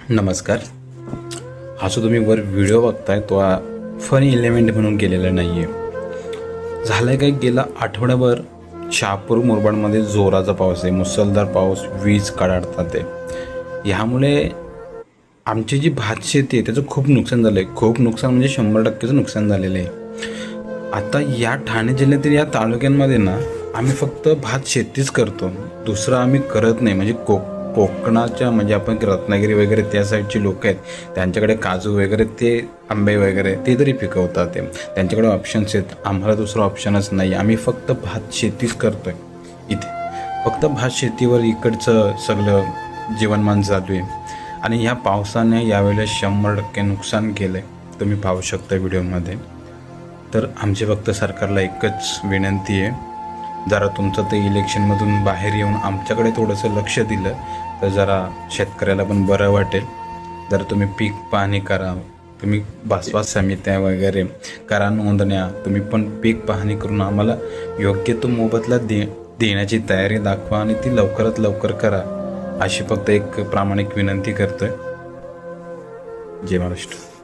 नमस्कार. हा जो तुम्ही वर व्हिडिओ बघताय तो फनी एलिमेंट म्हणून केलेला नाही आहे. झालं आहे काय, गेला आठवड्याभर शहापूर मुरबाडमध्ये जोराचा पाऊस आहे, मुसळधार पाऊस, वीज कडाडतात आहे. ह्यामुळे आमची जी भात शेती आहे त्याचं खूप नुकसान झालं आहे. खूप नुकसान म्हणजे 100%चं नुकसान झालेलं आहे. आता या ठाणे जिल्ह्यातील या तालुक्यांमध्ये ना आम्ही फक्त भात शेतीच करतो, दुसरं आम्ही करत नाही. म्हणजे कोकणाच्या म्हणजे आपण रत्नागिरी वगैरे त्या साईडची लोक आहेत, त्यांच्याकडे काजू वगैरे, ते आंबे वगैरे ते तरी पिकवतात. ते त्यांच्याकडे ऑप्शन्स आहेत, आम्हाला दुसरं ऑप्शनच नाही. आम्ही फक्त भात शेतीच करतो आहे. इथे फक्त भात शेतीवर इकडचं सगळं जीवनमान चालू आहे. आणि ह्या पावसाने यावेळेला 100% नुकसान केलं आहे, तुम्ही पाहू शकता व्हिडिओमध्ये. तर आमची फक्त सरकारला एकच विनंती आहे, जरा तुमचं ते इलेक्शनमधून बाहेर येऊन आमच्याकडे थोडंसं लक्ष दिलं तर जरा शेतकऱ्याला पण बरं वाटेल. जर तुम्ही पीक पाहणी करा, तुम्ही बसवा समित्या वगैरे करा, नोंदण्या, तुम्ही पण पीक पाहणी करून आम्हाला योग्य तो मोबदला देण्याची तयारी दाखवा आणि ती लवकरात लवकर करा, अशी फक्त एक प्रामाणिक विनंती करतोय. जय महाराष्ट्र.